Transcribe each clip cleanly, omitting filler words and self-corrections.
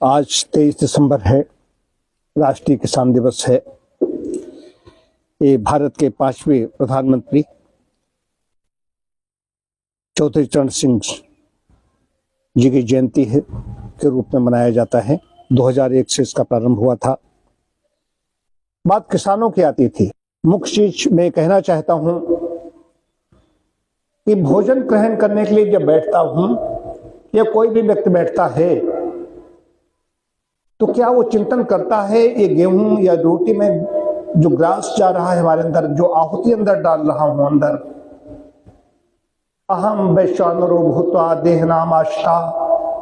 आज 23 दिसंबर है, राष्ट्रीय किसान दिवस है। ये भारत के 5वें प्रधानमंत्री चौधरी चरण सिंह जी की जयंती है के रूप में मनाया जाता है। 2001 से इसका प्रारंभ हुआ था। बात किसानों की आती थी। मुख्य चीज मैं कहना चाहता हूं कि भोजन ग्रहण करने के लिए जब बैठता हूं या कोई भी व्यक्ति बैठता है तो क्या वो चिंतन करता है ये गेहूं या रोटी में जो ग्रास जा रहा है हमारे अंदर, जो आहुति अंदर डाल रहा हूं अंदर, अहम वैश्वानरो भूत्वा देहनाम आश्ता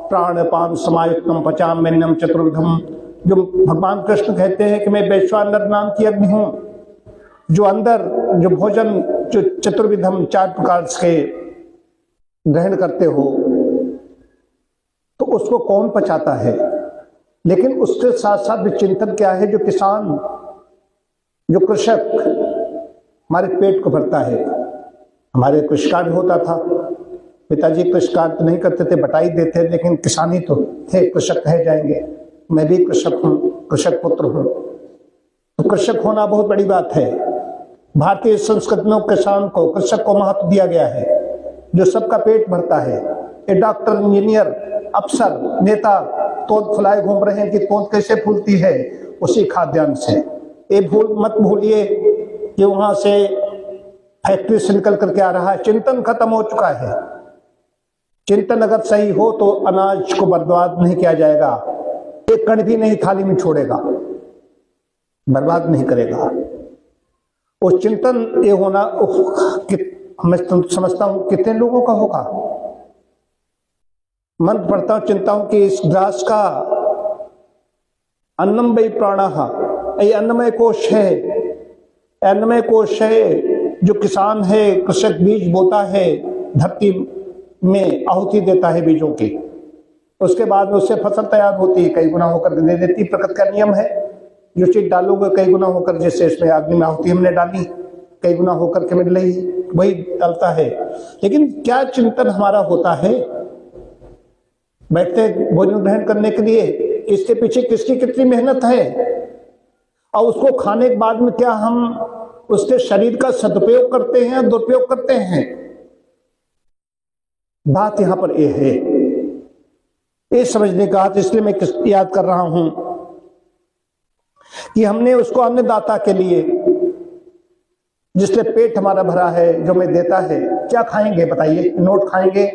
प्राणपान समायुक्तम पचाम्यन्नम चतुर्विधम। जो भगवान कृष्ण कहते हैं कि मैं वैश्वानर नाम की अग्नि हूं, जो अंदर जो भोजन जो चतुर्विधम 4 प्रकार से ग्रहण करते हो तो उसको कौन पचाता है। लेकिन उसके साथ साथ चिंतन क्या है, जो किसान जो कृषक हमारे पेट को भरता है। हमारे कृषिकार्य होता था, पिताजी कृषिकार्य तो नहीं करते थे, बटाई देते, लेकिन किसान ही तो थे, कृषक कहे जाएंगे। मैं भी कृषक हूँ, कृषक पुत्र हूँ। तो कृषक होना बहुत बड़ी बात है। भारतीय संस्कृति में किसान को, कृषक को महत्व दिया गया है, जो सबका पेट भरता है। ये डॉक्टर, इंजीनियर, अफसर, नेता तोंद फुलाए घूम रहे हैं कि तोंद कैसे फूलती है, उसी खाद्यान्न से। ये मत भूलिए कि वहां से फैक्ट्री से निकल करके आ रहा है। चिंतन खत्म हो चुका है। चिंतन अगर सही हो तो अनाज को बर्बाद नहीं किया जाएगा, एक कण भी नहीं थाली में छोड़ेगा, बर्बाद नहीं करेगा। वो चिंतन ये होना मैं समझता हूं कितने लोगों का होगा। मन पढ़ता हूं, चिंता हूं कि इस ग्रास का अन्नम वै प्राणः, ये अन्नमय कोश है। अन्नमय कोश है। जो किसान है, कृषक बीज बोता है, धरती में आहुति देता है बीजों की, उसके बाद उससे फसल तैयार होती है, कई गुना होकर दे देती। प्रकृति का नियम है, जो चीज डालोगे कई गुना होकर, जैसे इसमें अग्नि में आहुति हमने डाली, कई गुना होकर के मिल रही, वही डालता है। लेकिन क्या चिंतन हमारा होता है बैठते भोजन ग्रहण करने के लिए, इसके पीछे किसकी कितनी मेहनत है, और उसको खाने के बाद में क्या हम उसके शरीर का सदुपयोग करते हैं, दुरुपयोग करते हैं। बात यहां पर यह है, ये समझने का बात। इसलिए मैं याद कर रहा हूं कि हमने उसको अन्नदाता के लिए, जिससे पेट हमारा भरा है, जो हमें देता है, क्या खाएंगे बताइए। नोट खाएंगे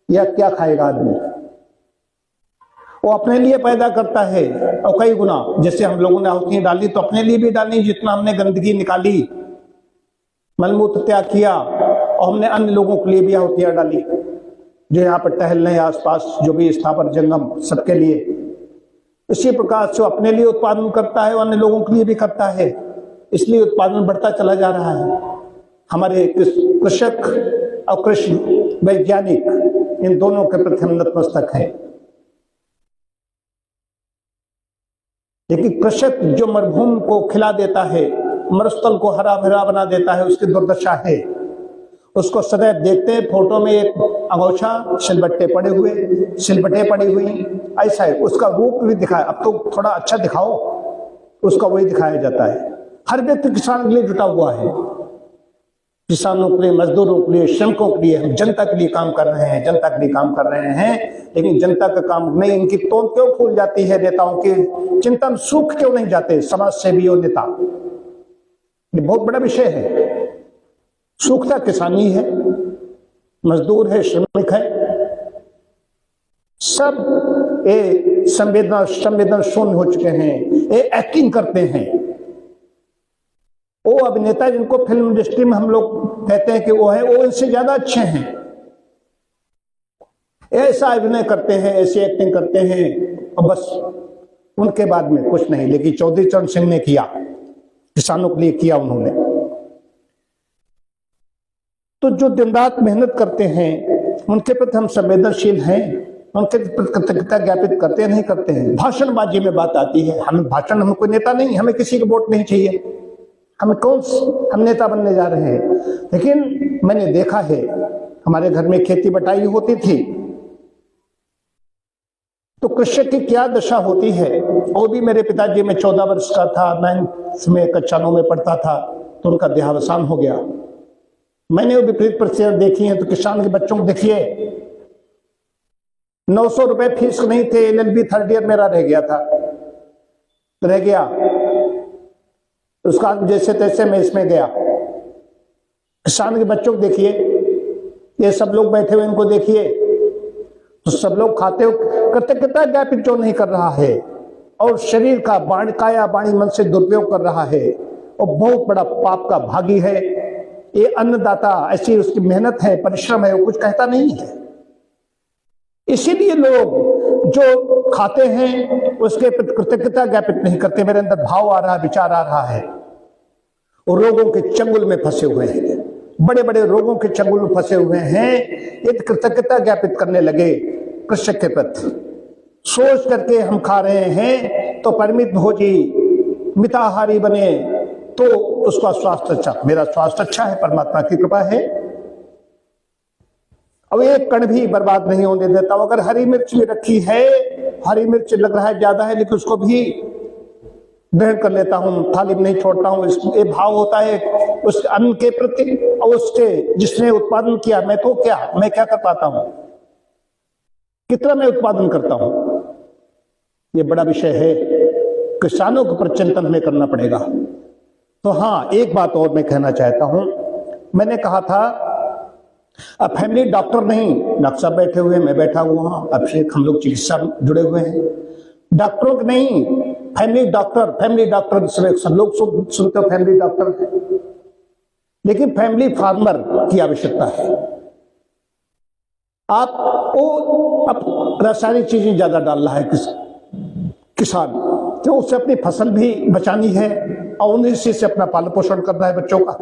या क्या खाएगा आदमी। वो अपने लिए पैदा करता है और कई गुना, जैसे हम लोगों ने आहुतियां डाली तो अपने लिए भी डाली, जितना हमने गंदगी निकाली, मलमूत्र त्याग किया, और हमने अन्य लोगों के लिए भी आहुतियां डाली, जो यहाँ पर टहल रहे आसपास, जो भी स्थावर जंगम, सबके लिए। इसी प्रकार से अपने लिए उत्पादन करता है और अन्य लोगों के लिए भी करता है, इसलिए उत्पादन बढ़ता चला जा रहा है। हमारे कृषक और कृषि वैज्ञानिक, इन दोनों के प्रति हम नतमस्तक है। लेकिन कृषक जो मरुभूमि को खिला देता है, मरुस्थल को हरा भरा बना देता है, उसकी दुर्दशा है। उसको सदैव देखते हैं फोटो में, एक अंगोछा, सिलबट्टे पड़े हुए, सिलबट्टे पड़ी हुई, ऐसा है। उसका रूप भी दिखाया, अब तो थोड़ा अच्छा दिखाओ, उसका वही दिखाया जाता है। हर व्यक्ति किसान के लिए जुटा हुआ है, किसानों के लिए, मजदूरों के लिए, श्रमिकों के लिए, हम जनता के लिए काम कर रहे हैं, जनता के लिए काम कर रहे हैं। लेकिन जनता का काम नहीं, इनकी तोंद क्यों फूल जाती है, नेताओं के चिंतन सूख क्यों नहीं जाते, समाज सेवी और नेता। ये बहुत बड़ा विषय है। सूखता किसानी है, मजदूर है, श्रमिक है, सब ये संवेदन शून्य हो चुके हैं, ये एक्टिंग करते हैं। वो अभिनेता जिनको फिल्म इंडस्ट्री में हम लोग कहते हैं कि वो है, वो इनसे ज्यादा अच्छे हैं। ऐसा अभिनय करते हैं, ऐसी एक्टिंग करते हैं, और बस उनके बाद में कुछ नहीं। लेकिन चौधरी चरण सिंह ने किया, किसानों के लिए किया उन्होंने। तो जो दिन रात मेहनत करते हैं, उनके प्रति हम संवेदनशील हैं, उनके प्रति कृतज्ञता ज्ञापित करते हैं, नहीं करते हैं। भाषणबाजी में बात आती है, हम भाषण, हम कोई नेता नहीं, हमें किसी की वोट नहीं चाहिए, हम नेता बनने जा रहे हैं। लेकिन मैंने देखा है, हमारे घर में खेती बटाई होती थी, तो कृषक की क्या दशा होती है। वो भी मेरे पिताजी में 14 वर्ष का था, 9th में कक्षा 9 में पढ़ता था, तो उनका देहावसान हो गया। मैंने वो विपरीत परिस्थितियां देखी हैं। तो किसान के बच्चों को देखिए, 900 रुपए फीस नहीं थे, LLB 3rd ईयर मेरा रह गया, उसका जैसे तैसे मैं इसमें गया। किसान के बच्चों को देखिए, ये सब लोग बैठे हुए, इनको देखिए, तो सब लोग खाते करते कितना ज्ञापित जो नहीं कर रहा है, और शरीर का काया वाणी मन से दुरुपयोग कर रहा है, और बहुत बड़ा पाप का भागी है। ये अन्नदाता, ऐसी उसकी मेहनत है, परिश्रम है, वो कुछ कहता नहीं है। इसीलिए लोग जो खाते हैं उसके प्रति कृतज्ञता ज्ञापित नहीं करते। मेरे अंदर भाव आ रहा है, विचार आ रहा है, और रोगों के चंगुल में फंसे हुए हैं, बड़े बड़े रोगों के चंगुल में फंसे हुए हैं। यदि कृतज्ञता ज्ञापित करने लगे कृषक के प्रति, सोच करके हम खा रहे हैं तो परिमित भोजी मिताहारी बने तो उसका स्वास्थ्य अच्छा। मेरा स्वास्थ्य अच्छा है, परमात्मा की कृपा है। अब एक कण भी बर्बाद नहीं होने देता। अगर हरी मिर्च भी रखी है, हरी मिर्च लग रहा है ज्यादा है, लेकिन उसको भी ग्रहण कर लेता हूं, थाली में नहीं छोड़ता हूं। ये भाव होता है उस अन्न के प्रति, और उसके जिसने उत्पादन किया, मैं क्या कर पाता हूं, कितना मैं उत्पादन करता हूं। ये बड़ा विषय है, किसानों के ऊपर चिंतन हमें करना पड़ेगा। तो हाँ, एक बात और मैं कहना चाहता हूं। मैंने कहा था अब फैमिली डॉक्टर नहीं, डॉक्टर साहब बैठे हुए, मैं बैठा हुआ हूं, अब से हम लोग चिकित्सा जुड़े हुए हैं। डॉक्टरों के नहीं, फैमिली डॉक्टर सब लोग सुनते हो, फैमिली डॉक्टर है, लेकिन फैमिली फार्मर की आवश्यकता है। आपको अब रासायनिक चीजें ज्यादा डाल रहा है किसान, तो उससे अपनी फसल भी बचानी है, और उन्हीं से अपना पालन पोषण करना है बच्चों का।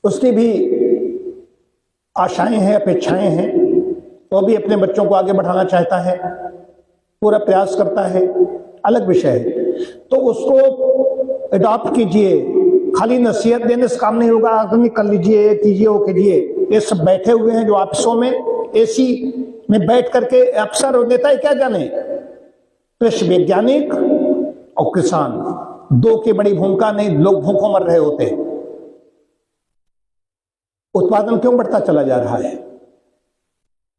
उसकी भी आशाएं हैं, अपेक्षाएं हैं, वो भी अपने बच्चों को आगे बढ़ाना चाहता है, पूरा प्रयास करता है, अलग विषय है। तो उसको अडॉप्ट कीजिए, खाली नसीहत देने से काम नहीं होगा। आदमी कर लीजिए, कीजिए, वो कीजिए। ये सब बैठे हुए हैं जो ऑफिसों में एसी में बैठ करके, अफसर और नेता क्या जाने, कृषि वैज्ञानिक और किसान, दो की बड़ी भूमिका नहीं, लोग भूखों मर रहे होते। उत्पादन क्यों बढ़ता चला जा रहा है?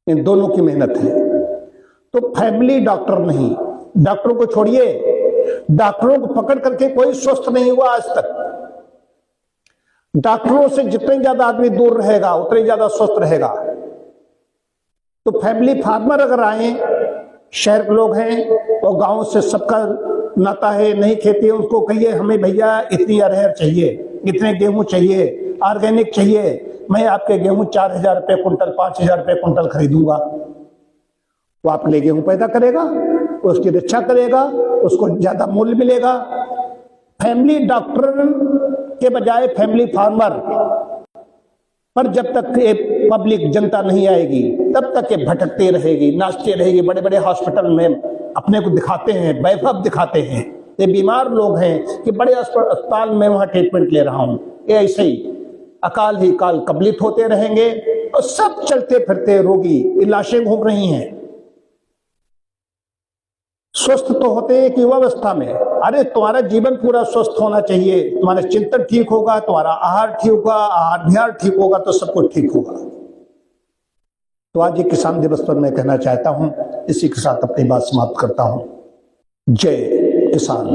इन दोनों की मेहनत है। तो फैमिली डॉक्टर नहीं, डॉक्टरों को छोड़िए, डॉक्टरों को पकड़ करके कोई स्वस्थ नहीं हुआ आज तक। डॉक्टरों से जितने ज्यादा आदमी दूर रहेगा उतने ज्यादा स्वस्थ रहेगा। तो फैमिली फार्मर अगर आए, शहर के लोग हैं और गांव से सबका नाता है, नहीं खेती है, उसको कहिए हमें भैया इतनी अरहर चाहिए, इतने गेहूं चाहिए, ऑर्गेनिक चाहिए, मैं आपके गेहूं 4000 रुपये कुंटल, 5000 रुपये कुंटल खरीदूंगा। वो आपके लिए गेहूं पैदा करेगा, उसकी रक्षा करेगा, उसको ज्यादा मूल्य मिलेगा। फैमिली डॉक्टर के बजाय फैमिली फार्मर पर जब तक ये पब्लिक जनता नहीं आएगी तब तक ये भटकती रहेगी, नाचती रहेगी। बड़े बड़े हॉस्पिटल में अपने को दिखाते हैं, वैभव दिखाते हैं, ये बीमार लोग हैं कि बड़े अस्पताल में वहां ट्रीटमेंट ले रहा हूं। ये ऐसे ही अकाल ही काल कबलित होते रहेंगे, और सब चलते फिरते रोगी लाशें घूम रही हैं। स्वस्थ तो होते हैं कि युवावस्था में। अरे तुम्हारा जीवन पूरा स्वस्थ होना चाहिए, तुम्हारा चिंतन ठीक होगा, तुम्हारा आहार ठीक होगा, आहार विहार ठीक होगा, तो सब कुछ ठीक होगा। तो आज ये किसान दिवस पर मैं कहना चाहता हूं, इसी के साथ अपनी बात समाप्त करता हूं। जय किसान।